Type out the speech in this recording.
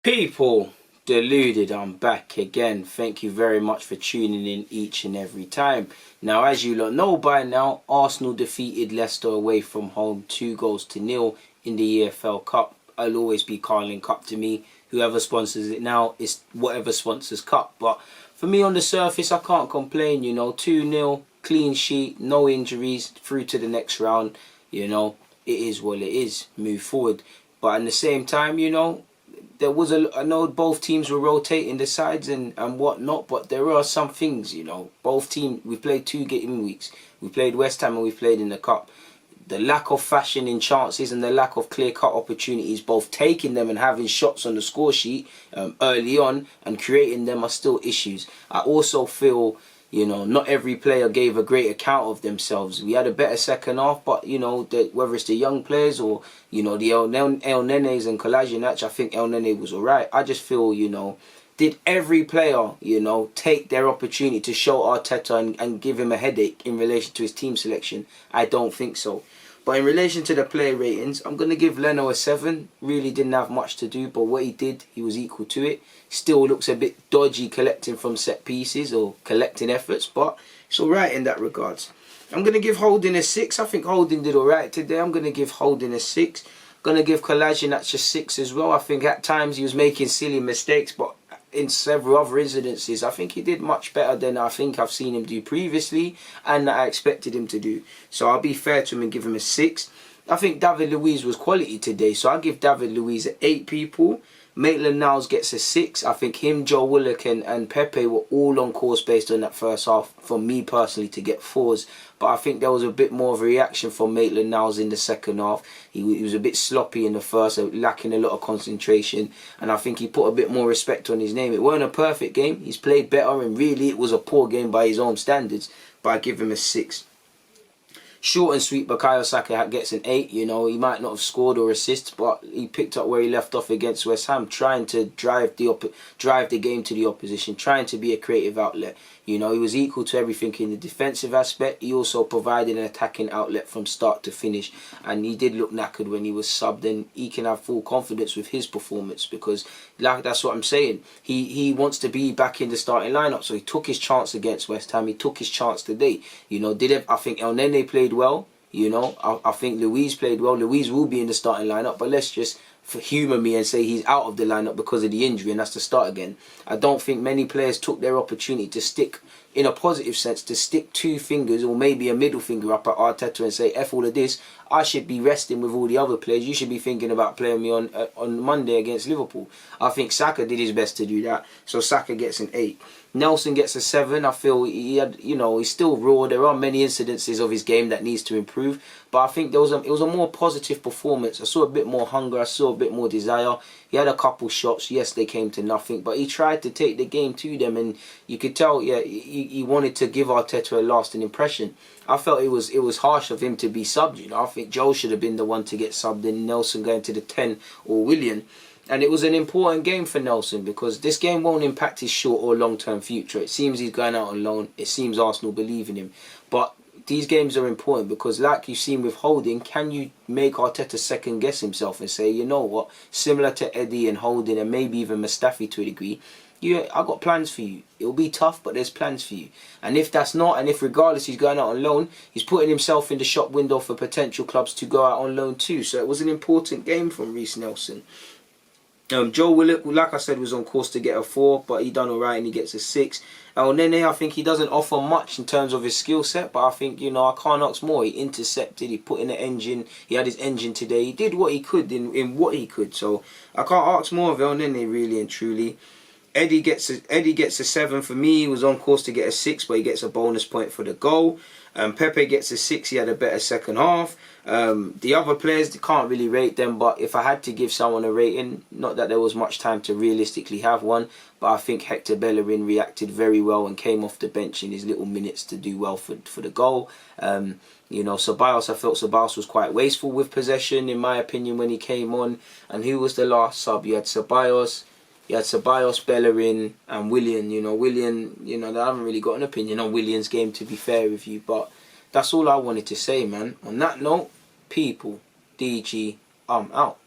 People, Deluded, I'm back again. Thank you very much for tuning in each and every time. Now, as you lot know by now, Arsenal defeated Leicester away from home 2-0 in the EFL Cup. I'll always be Carling Cup to me. Whoever sponsors it now is whatever sponsors Cup. But for me on the surface, I can't complain, 2-0, clean sheet, no injuries, through to the next round. It is what it is. Move forward. But at the same time, there was I know both teams were rotating the sides and whatnot, but there are some things, both teams, we played 2 game weeks. We played West Ham and we played in the Cup. The lack of fashion in chances and the lack of clear-cut opportunities, both taking them and having shots on the score sheet early on and creating them, are still issues. I also feel, not every player gave a great account of themselves. We had a better second half, but, whether it's the young players or, the El Nenes and Kolasinac, I think El Nene was alright. I just feel, did every player, take their opportunity to show Arteta and give him a headache in relation to his team selection? I don't think so. But in relation to the player ratings, I'm going to give Leno a 7. Really didn't have much to do, but what he did, he was equal to it. Still looks a bit dodgy collecting from set pieces or collecting efforts, but it's alright in that regards. I'm going to give Holding a 6. I think Holding did alright today. I'm going to give Holding a 6. Going to give Kolasinac a 6 as well. I think at times he was making silly mistakes, but in several other incidences, I think he did much better than I think I've seen him do previously and that I expected him to do. So I'll be fair to him and give him a 6. I think David Luiz was quality today, so I'll give David Luiz an 8, people. Maitland-Niles gets a 6. I think him, Joe Willock and Pepe were all on course based on that first half for me personally to get 4s. But I think there was a bit more of a reaction from Maitland-Niles in the second half. He was a bit sloppy in the first, lacking a lot of concentration. And I think he put a bit more respect on his name. It weren't a perfect game. He's played better and really it was a poor game by his own standards. But I give him a 6. Short and sweet, Bukayo Saka gets an 8. He might not have scored or assist, but he picked up where he left off against West Ham, trying to drive the game to the opposition, trying to be a creative outlet. He was equal to everything in the defensive aspect. He also provided an attacking outlet from start to finish, and he did look knackered when he was subbed, and he can have full confidence with his performance because, that's what I'm saying. He wants to be back in the starting lineup, so he took his chance against West Ham. He took his chance today. I think El Nene played well. I think Luiz played well. Luiz will be in the starting lineup, but let's just humour me and say he's out of the lineup because of the injury and that's to start again. I don't think many players took their opportunity to stick, in a positive sense, to stick 2 fingers or maybe a middle finger up at Arteta and say, F all of this, I should be resting with all the other players. You should be thinking about playing me on Monday against Liverpool. I think Saka did his best to do that, so Saka gets an 8. Nelson gets a 7. I feel he had, he's still raw. There are many incidences of his game that needs to improve, but I think it was a more positive performance. I saw a bit more hunger. I saw a bit more desire. He had a couple shots. Yes, they came to nothing, but he tried to take the game to them, and you could tell, he wanted to give Arteta a lasting impression. I felt it was harsh of him to be subbed. I think Joe should have been the one to get subbed and Nelson going to the 10 or Willian. And it was an important game for Nelson because this game won't impact his short or long-term future. It seems he's going out on loan. It seems Arsenal believe in him. But these games are important because, like you've seen with Holding, can you make Arteta second-guess himself and say, you know what, similar to Eddie and Holding and maybe even Mustafi to a degree, I got plans for you. It'll be tough, but there's plans for you. And if that's not, and if regardless he's going out on loan, he's putting himself in the shop window for potential clubs to go out on loan too. So it was an important game from Reiss Nelson. Joe Willock, like I said, was on course to get a 4, but he done alright and he gets a 6. El Nene, I think he doesn't offer much in terms of his skill set, but I think, I can't ask more. He intercepted, he put in the engine, he had his engine today. He did what he could in what he could, so I can't ask more of El Nene, really and truly. Eddie gets a 7 for me. He was on course to get a 6, but he gets a bonus point for the goal. Pepe gets a 6. He had a better second half. The other players, can't really rate them, but if I had to give someone a rating, not that there was much time to realistically have one, but I think Hector Bellerin reacted very well and came off the bench in his little minutes to do well for the goal. Ceballos, I felt Ceballos was quite wasteful with possession, in my opinion, when he came on. And who was the last sub? You had Ceballos, Bellerin, and Willian. Willian, I haven't really got an opinion on Willian's game, to be fair with you, but that's all I wanted to say, man. On that note, people, DG, I'm out.